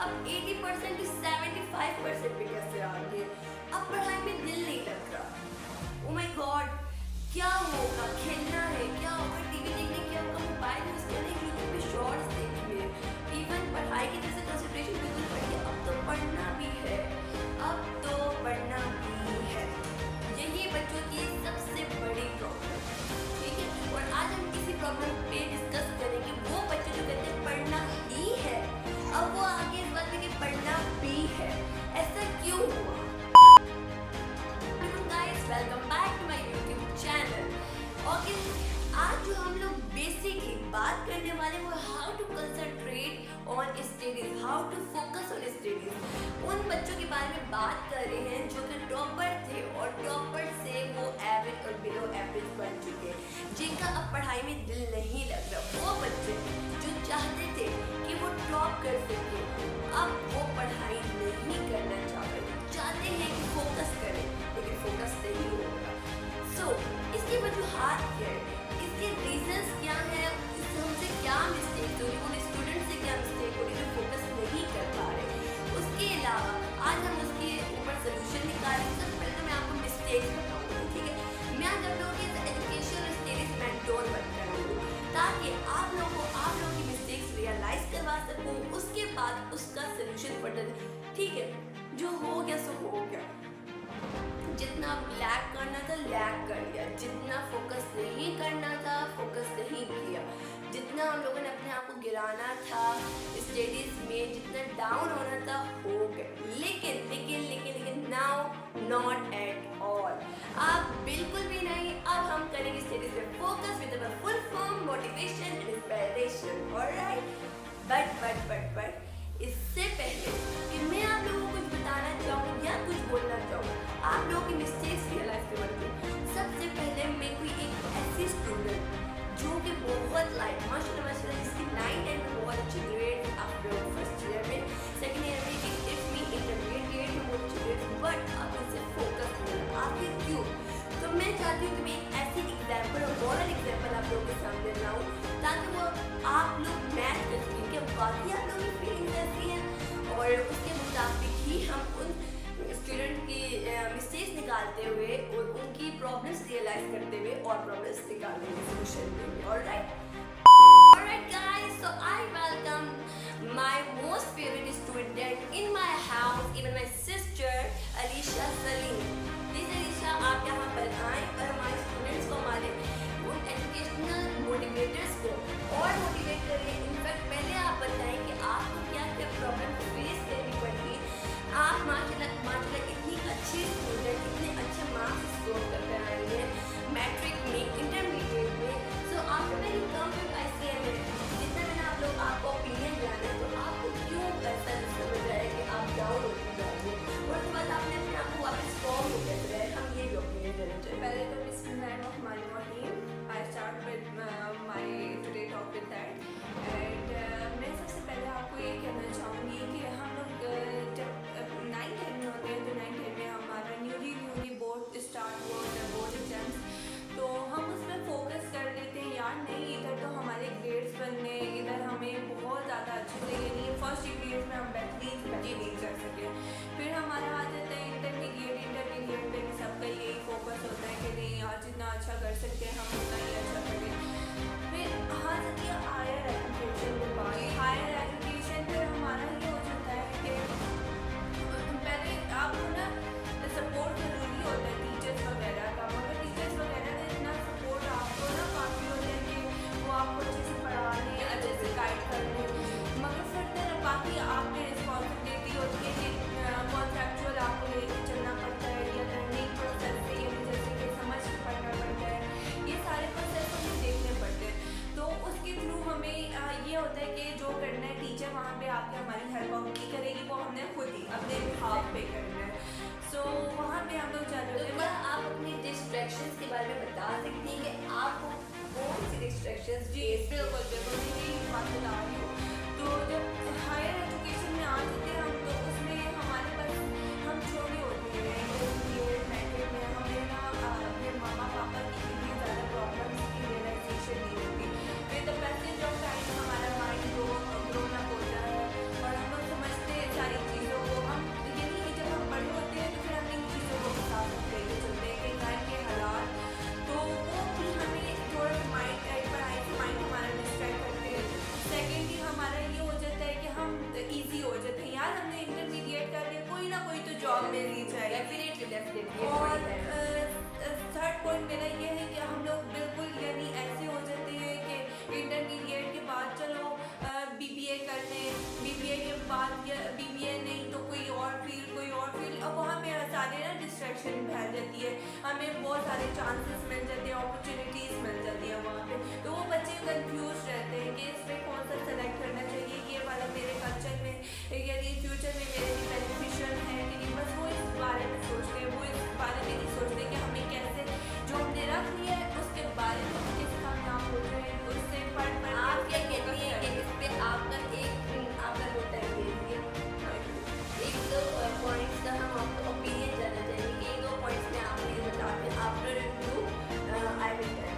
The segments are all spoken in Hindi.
अब 80% to 75% पे कैसे आ गए? अब पढ़ाई में दिल नहीं लग रहा। Oh my God, क्या होगा? खेलना है क्या होगा? टीवी देखने क्या होगा? मोबाइल यूज करने, यूट्यूब पे शॉर्ट्स देखने, इवन पढ़ाई की तरफ से कंसंट्रेशन बिल्कुल बढ़िया। अब तो पढ़ना भी है, अब तो पढ़ना भी है। यही बच्चों की सबसे बड़ी प्रॉब्लम, ठीक है। और आज हम इसी प्रॉब्लम पे डिस्कस करेंगे। वो बच्चे जो कहते हैं पढ़ना ही है, अब वो आगे इस बात में कि पढ़ना भी है, ऐसा क्यों हुआ? Guys, welcome back to my YouTube channel. और आज जो हम लोग बेसिकली बात करने वाले वो how to concentrate on studies, how to focus on studies. उन बच्चों के बारे में बात कर रहे हैं जो कि टॉपर थे और टॉपर से वो एवरेज और बिलो एवरेज बन चुके हैं, जिनका अब पढ़ाई में दिल नहीं लग रहा। वो बच्चे जो चाहते थे कि वो टॉप कर सके, अब वो पढ़ाई नहीं करना चाहते हैं कि फोकस करें, लेकिन फोकस नहीं हो रहा। सो इसकी वजूहात क्या है, इसके रीजंस क्या है, हमसे क्या मिस्टेक हो रही, उन स्टूडेंट से क्या मिस्टेक हो रही जो फोकस नहीं कर पा रहे। उसके अलावा आज हम उसके ऊपर सोल्यूशन निकालेंगे। सबसे पहले तो मैं आपको मिस्टेक्स बताऊंगी, ठीक है। मैं आज आप लोगों के एजुकेशन और स्टडीज मेंटोर बनकर रहूँगी, ताकि आप लोगों की मिस्टेक्स रियलाइज करवा सकूँ, उसके बाद उसका सोल्यूशन फर्दर, ठीक है। जो हो गया सो हो गया, जितना लैग करना था लैग कर लिया, जितना फोकस नहीं करना था फोकस नहीं किया, जितना हम लोगों ने अपने आप को गिराना था स्टडीज में, जितना डाउन होना था हो गया। लेकिन लेकिन लेकिन लेकिन नाउ नॉट एट ऑल, आप बिल्कुल भी नहीं। अब हम करेंगे स्टडीज पे focus with our full form motivation and inspiration, alright. But इससे पहले कि मैं आप लोगों को कुछ बताना चाहूँ या कुछ बोलना चाहूँ, आप लोगों की मिस्टेक्स रियलाइज करवाती हूँ। सबसे पहले मैं कोई एक ऐसी स्टूडेंट जो कि बहुत लाइक माशाल्लाह जिसकी 9 10 बहुत अच्छी ग्रेड आप लोग फर्स्ट ईयर में, सेकेंड ईयर में इफ मी इंटरमीडिएट में बहुत अच्छी ग्रेड, बट अब उनसे फोकस नहीं। आखिर क्यों? तो मैं चाहती हूँ कि मैं एक ऐसी एग्जाम्पल और मॉडल एग्जाम्पल आप लोगों के सामने लाऊँ, ताकि वो आप लोग मैच कर सकें कि वाकई आप लोगों की फीलिंग्स ऐसी हैं, और उसके मुताबिक ही हम उन स्टूडेंट की मिस्टेक्स निकालते हुए और उनकी प्रॉब्लम्स रियलाइज करते हुए और प्रॉब्लम्स निकालने की सोल्यूशन देंगे। Alright guys, so I welcome my most favourite student in my house, even my sister Alisha Salim. Please Alisha, आप यहाँ पर आएँ और हमारे स्टूडेंट्स को, हमारे उन एजुकेशनल मोटिवेटर्स को और मोटिवेट करें। इनफैक्ट पहले आप बताएं कि आपको क्या क्या प्रॉब्लम फेस करनी पड़ी। आप माशाल्लाह इतनी अच्छी स्टूडेंट, इतने अच्छे मार्क्स स्कोर करके आई हैं मैट्रिक में, इंटरमीडिएट में। So after when you come with ICMA, जितना मैंने आप लोग आपको ओपिनियन जाना है, तो आपको क्यों ऐसा समझ आया कि आप डाउन होती जाओगे, और उसके बाद आपने अपने आप को वापस फॉर्म सिलेक्शन मिल जाती है, हमें बहुत सारे चांसेस मिल जाते हैं, अपॉर्चुनिटीज़ मिल जाती है वहाँ पे। तो वो बच्चे कंफ्यूज रहते हैं कि इसमें कौन सा सेलेक्ट करना चाहिए, ये वाला मेरे कल्चर में यदि फ्यूचर में मेरे लिए बेनिफिशियल है कि नहीं। बस वो इस बारे में सोचते हैं, वो इस बारे में नहीं सोचते कि हमें कैसे जो हमने रख लिया है उसके बारे में किस कामयाब हो जाए, उससे पढ़ आप क्या कहती हैं कि इस पे आपका आपका नोट है एक दो पॉइंट्स का हम आपको ओपिनियन जानना चाहिए कि एक दो पॉइंट्स में आप ये बताते हैं after review I will tell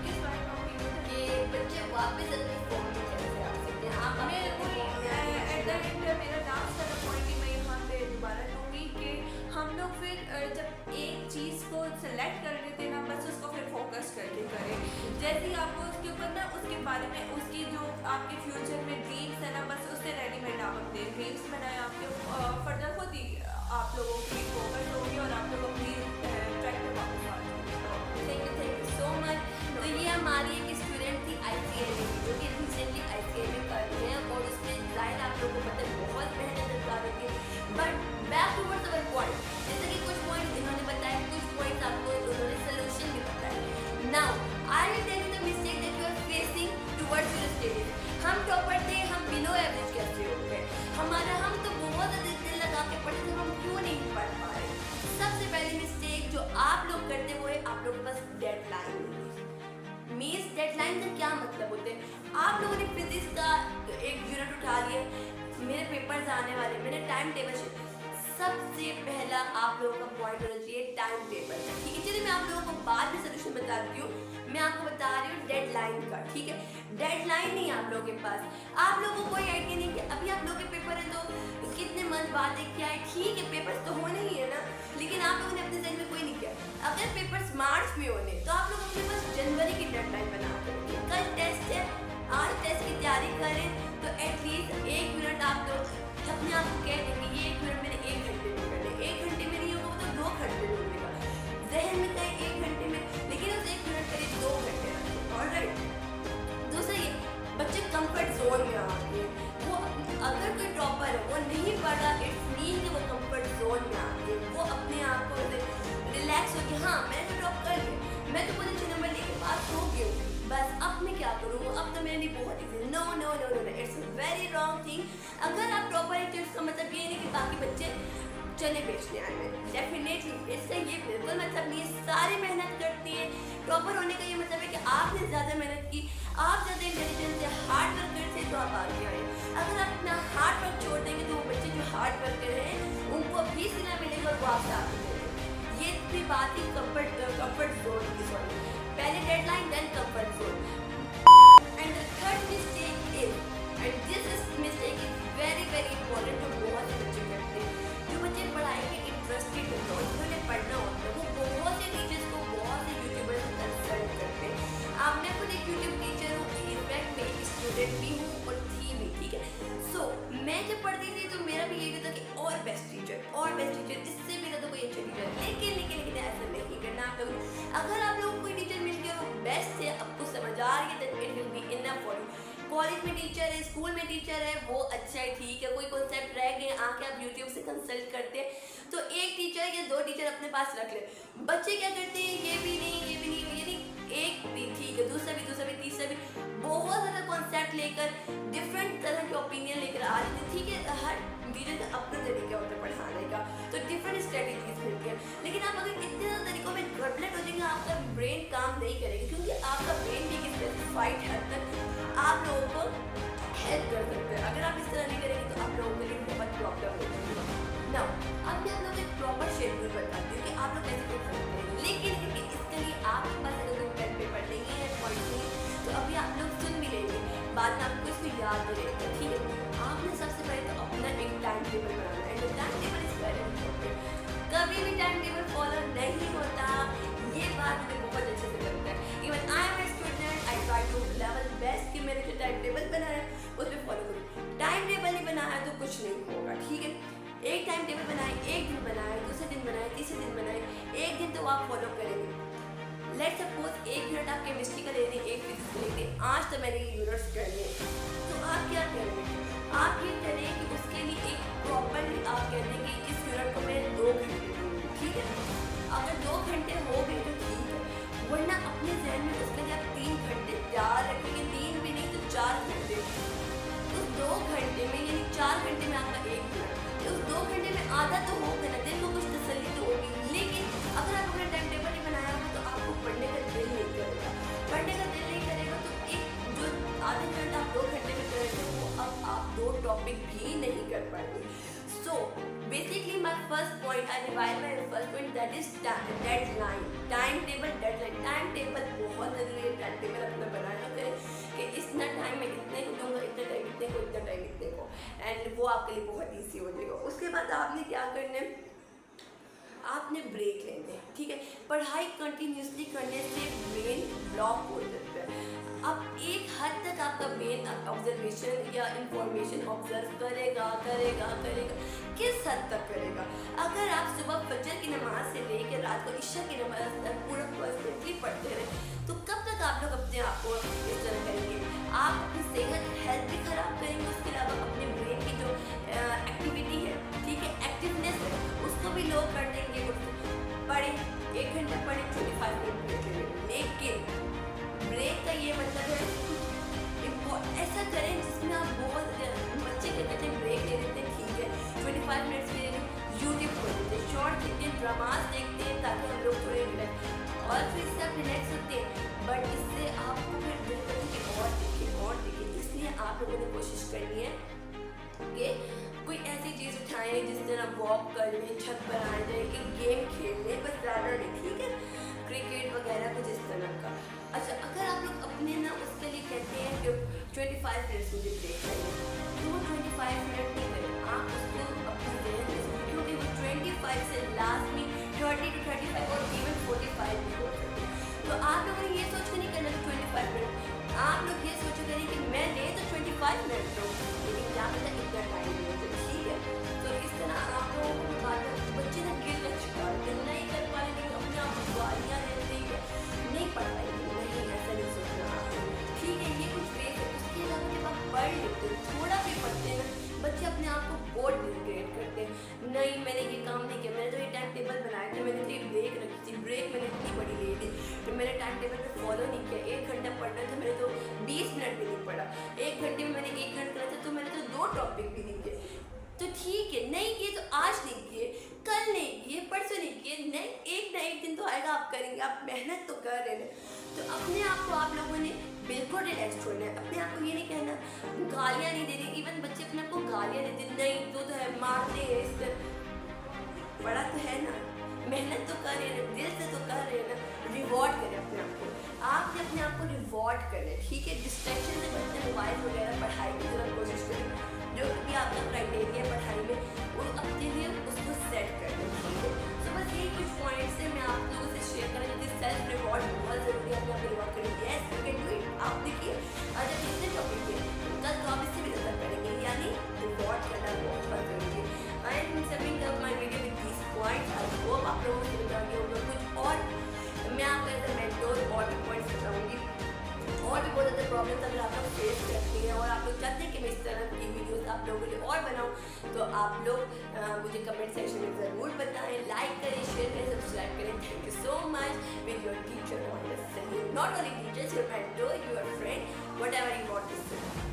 किस बारे में opinion है? कि बच्चे वापस अपनी फॉर्म में कैसे आ सकते हैं। आप अपने एट द एंड मेरा लास्ट वाला पॉइंट ही मैं यहाँ पे दोबारा लूँगी कि हम लोग फिर जब एक चीज़ को सेलेक्ट कर लेते हैं ना, बस उसको फिर फोकस करके करें। जैसे ही आपको उसके ऊपर ना उसके बारे में उसकी जो आपके फ्यूचर में ड्रीम्स है ना, बस उससे रेडीमेड आप अपने ड्रीम्स बनाए, आपके फर्दर खुद ही आप लोगों की फोकस होगी और आप लोग अपनी ट्रैक पे वापस आ जाएंगे। Thank you so much. तो ये हमारी एक स्टूडेंट थी ICA में जो कि रिसेंटली ICA में कर रही है और उसमें जाहिर आप लोगों को पता है बहुत मेहनत लगा रही है। But back towards our point, जैसे कि कुछ पॉइंट इन्होंने बताया, कुछ पॉइंट्स आपको उन्होंने सोल्यूशन भी बताया। Now I will tell you the mistake that you are facing towards your studies. हम टॉपर थे, हम बिलो एवरेज कैसे हो गए? हम तो बहुत अधिक दिल लगा के पढ़ते थे, हम क्यों नहीं पढ़ पा रहे? सबसे पहली मिस्टेक जो आप लोग करते वो है आप लोगों के पास डेडलाइन मीन्स डेडलाइन का क्या मतलब होते हैं। आप लोगों ने फिजिक्स का एक यूनिट उठा लिया, मेरे पेपर्स आने वाले, मैंने टाइम टेबल सबसे पहला आप लोगों का पॉइंट होना चाहिए टाइम टेबल। ठीक है, चलिए मैं आप लोगों को बाद में सोल्यूशन बताती हूँ। मैं आपको बता रही हूँ डेडलाइन का। ठीक है, डेडलाइन नहीं आप लोगों के पास, आप लोगों को कोई आइडिया नहीं कि अभी आप लोगों के पेपर है तो कितने मंथ बाद क्या है। ठीक है, पेपर्स तो होने ही है ना, लेकिन आप लोगों ने अपने जहन में कोई नहीं किया अगर पेपर्स मार्च में होने तो आप लोग अपने पास जनवरी की डेडलाइन बना कर कल टेस्ट है, आज टेस्ट की तैयारी करें तो एटलीस्ट 1 मिनट आप लोग अपने आप को कह देंगे ये 1 मिनट मैंने 1 घंटे में कर लिया। 1 घंटे में नहीं होगा तो 2 घंटे में होगा, जहन में कहें 1 घंटे में, लेकिन उस 1 मिनट करीब 2 घंटे रखें। ऑलराइट, दूसरा ये बच्चे कंफर्ट जोन में आ गए। वो अगर कोई टॉपर है वो नहीं पढ़ा, इट्स मीन कि वो कंफर्ट जोन में आ गए, वो अपने आप को रिलैक्स हो गया, हाँ मैंने तो टॉप कर लिया, मैं तो बहुत अच्छे नंबर लेके पास हो गया हूँ, बस अब मैं क्या करूँ, अब तो मेरे लिए बहुत easy. No no no no, it's very wrong thing. अगर आप टॉपर है तो इसका मतलब ये नहीं कि बाकी बच्चे चने बेचने आए हैं, डेफिनेटली इसका ये बिल्कुल मतलब नहीं है। सारी मेहनत करती है, टॉपर होने का ये मतलब है कि आपने ज़्यादा मेहनत की, आप ज़्यादा इंटेलिजेंस है, हार्ड वर्क करते तो आप आगे आए। अगर आप अपना हार्ड वर्क छोड़ देंगे तो वो बच्चे जो हार्ड वर्क कर रहे हैं उनको भी सिला मिलेगा और वो आपसे आगे बढ़ेंगे। ये भी बात ही कंफर्ट जोन की, सॉरी पहले deadline then comfort zone. And the third mistake is, and this mistake is very very important, जो बहुत से बच्चे करते हैं, जो बच्चे पढ़ाई के इंटरेस्टेड होते हैं, जिन्होंने पढ़ना होता है, वो बहुत से टीचर्स को, बहुत से यूट्यूबर्स को कंसल्ट करते हैं। आप मैं खुद एक यूट्यूब टीचर हूँ, इनफैक्ट मैं एक स्टूडेंट भी हूँ और थी भी। ठीक है, सो मैं जब पढ़ती थी तो मेरा भी यही था कि और बेस्ट टीचर, इससे भी ज़्यादा कोई अच्छा टीचर, लेकिन ऐसा नहीं करना आप लोग। अगर आप लोगों को कोई टीचर मिल गया वो बेस्ट है, आपको समझ आ रही है, it will be enough for you. College में टीचर है, स्कूल में टीचर है, वो अच्छा है, ठीक है, कोई कॉन्सेप्ट रह गए आके आप यूट्यूब से कंसल्ट करते हैं तो एक टीचर या 2 टीचर अपने पास रख ले। बच्चे क्या करते हैं, ये भी नहीं, एक भी ठीक है, दूसरा भी, तीसरा भी, बहुत ज़्यादा कॉन्सेप्ट लेकर डिफरेंट तरह के ओपिनियन लेकर आ रहे थे। ठीक है, हर टीचर का अपना तरीका होता है पढ़ाने का, तो डिफरेंट स्ट्रेटेजीज मिलती है, लेकिन आप अगर इतने ज़्यादा तरीकों में गड़बड़ हो जाएंगे आपका ब्रेन काम नहीं करेगा, क्योंकि आपका ब्रेन भी एक स्पेसिफाइड हद तक आप लोगों को हेल्प कर सकते हैं। अगर आप इस तरह नहीं करेंगे तो आप लोगों के लिए बहुत प्रॉब्लम होगी। नाउ अब मैं आप लोगों को एक प्रॉपर शेड्यूल बताती हूँ कि आप लोग कैसे कर सकते हैं, लेकिन इसके लिए आपके पास अगर कोई पेन पेपर नहीं है, पॉइंट नहीं, तो अभी आप लोग सुन भी लेंगे, बाद में आपको इसको याद भी रहेगा। ठीक है, आपने सबसे पहले तो अपना एक टाइम टेबल बनाना है, and time table is very important. कभी भी टाइम टेबल फॉलो नहीं होता, ये बात मुझे बहुत अच्छे से लगता है। Even I am a student, I try to level best कि मैंने जो टाइम टेबल बनाया उस पर फॉलो करूँ। टाइम टेबल नहीं बनाया तो कुछ नहीं होगा। ठीक है, एक टाइम टेबल बनाए, एक दिन बनाए, दूसरे दिन बनाए, तीसरे दिन बनाए, एक दिन तो आप फॉलो करेंगे। लेट सपोज 1 यूनिट आप केमिस्ट्री का ले रहे हैं, 1 फिजिक्स का लेते हैं, आज तो मैंने ये यूनिट्स करने, तो आप क्या करेंगे, आप ये करें कि उसके लिए एक प्रॉपरली आप कह देंगे इस यूनिट को मैं 2 घंटे दूँगी। Revise my first point, that is deadline, time table, deadline. Time table बहुत ज़रूरी है, टाइम टेबल अपना बनाना करें कि इतना टाइम मैं इतने को दूंगा, इतना टाइम इतने को, इतना टाइम इतने को, एंड वो आपके लिए बहुत ईजी हो जाएगा। उसके बाद आपने क्या करना है, आपने ब्रेक लेने हैं, ठीक है। पढ़ाई कंटिन्यूसली करने से ब्रेन ब्लॉक हो जाता है। अब एक हद तक आपका ब्रेन ऑब्जर्वेशन या इंफॉर्मेशन ऑब्जर्व करेगा करेगा करेगा, किस हद तक करेगा? अगर आप सुबह फजर की नमाज से लेकर रात को इशा की नमाज तक पूरा कॉन्स्टेंटली पढ़ते रहे, तो कब तक आप लोग अपने आप को इस तरह करेंगे? आप अपनी सेहत, हेल्थ भी खराब करेंगे, उसके अलावा अपने ब्रेन की जो एक्टिविटी है, ठीक है, एक्टिवनेस है, उसको भी लो कर देंगे। पढ़े 1 घंटा पढ़े, 25 मिनट ब्रेक ले लेंगे, लेकिन ब्रेक का ये मतलब है ऐसा करें जिसमें आप बहुत बच्चे क्या कहते हैं ब्रेक ले लेते हैं, ठीक है, 25 मिनट्स के लिए यूट्यूब खोल लेते हैं, शॉर्ट देखते हैं, ड्रामाज देखते हैं, ताकि हम लोग थोड़े रिलैक्स, और फिर इससे आप रिलैक्स होते हैं। बट इससे आपको फिर दिल करते कि और देखें, इसलिए आप लोगों ने कोशिश करनी है कि कोई ऐसी चीज़ उठाएं जिस तरह वॉक कर लें, छत पर आ जाए, एक गेम खेल लें, बस ज़्यादा नहीं, ठीक है, क्रिकेट वगैरह कुछ इस तरह का। अच्छा, अगर आप लोग अपने ना उसके लिए कहते हैं कि 25 मिनट्स मुझे ब्रेक चाहिए, तो वो 25 मिनट नहीं करें, आप उसको अपने जहन में सोचें, क्योंकि वो 25 से लास्ट में 30 to 35 और इवन 45 भी हो सकते हैं। तो आप लोगों ने ये सोच के नहीं करना कि 25 मिनट, आप लोग ये सोच करें कि मैं ले तो 25 मिनट लो, लेकिन क्या पता इतना टाइम नहीं होता, ठीक है। तो इस तरह आप लोगों को बात, बच्चे ना गिर का शिकार होते हैं, नहीं कर पा रहे, अपने आप को गालियाँ देते हैं, नहीं पढ़ पाएंगे, नहीं, ऐसा नहीं सोचना आपको, ठीक है। ये कुछ फेस है, उसके अलावा जब आप पढ़ लेते हैं, थोड़ा भी पढ़ते हैं ना, बच्चे अपने आप को बहुत डिग्रेड करते हैं, नहीं मैंने ये काम नहीं किया, मैंने तो ये टाइम टेबल बनाया था, मैंने तो ये ब्रेक रखी थी, ब्रेक मैंने इतनी बड़ी ले ली, तो मैंने टाइम टेबल पे फॉलो नहीं किया, 1 घंटा पढ़ना था, मैंने तो 20 मिनट भी नहीं पढ़ा, 1 घंटे में मैंने 1 घंटा करा था, तो मैंने तो 2 टॉपिक भी नहीं किए, तो ठीक है, नहीं किए तो आज नहीं किए, कल नहीं किए, परसों नहीं किए, नहीं, एक ना एक दिन तो आएगा आप करेंगे, आप मेहनत तो कर रहे हैं। तो अपने आप को आप लोगों ने बिल्कुल रिलैक्स छोड़ना है, अपने आप को ये नहीं कहना, गालियाँ नहीं देनी, इवन बच्चे अपने आप को गालियाँ देते, नहीं तो है, मारते हैं, इस तरह बड़ा तो है ना, मेहनत तो कर रहे हैं, दिल से तो कर रहे हैं ना, रिवॉर्ड करें अपने आप को, आपने अपने आप को रिवॉर्ड करना है, ठीक है। डिस्ट्रैक्शन से बचते, मोबाइल वगैरह, पढ़ाई की तरफ कोशिश करें, जो भी आपका क्राइटेरिया पढ़ाई में, वो अपने लिए उसको सेट कर दें, ठीक है। तो बस यही कुछ पॉइंट्स है मैं आप लोगों से शेयर करें, जैसे सेल्फ रिवॉर्ड बहुत ज़रूरी है, अपने आप रिवॉर्ड करें, yes you can do it. आप देखिए आज आप इतने टॉपिक है, कल तो आप इससे भी ज़्यादा करेंगे, यानी रिवॉर्ड करना बहुत ज़रूरी है। I am summing up my video with this points, I hope आप लोगों को समझ आ गया होगा कुछ, और मैं आपको एज अ मेंटोर और भी पॉइंट्स बताऊँगी, और भी बहुत ज़्यादा प्रॉब्लम्स अगर आप लोग फेस करती हैं और आप लोग चाहते हैं कि मैं इस तरह की वीडियोस आप लोगों के लिए और बनाऊं, तो आप लोग मुझे कमेंट सेक्शन में ज़रूर बताएं, लाइक करें, शेयर करें, सब्सक्राइब करें। Thank you so much with your teacher, not only teachers, your mentor, your friend, whatever you want to से।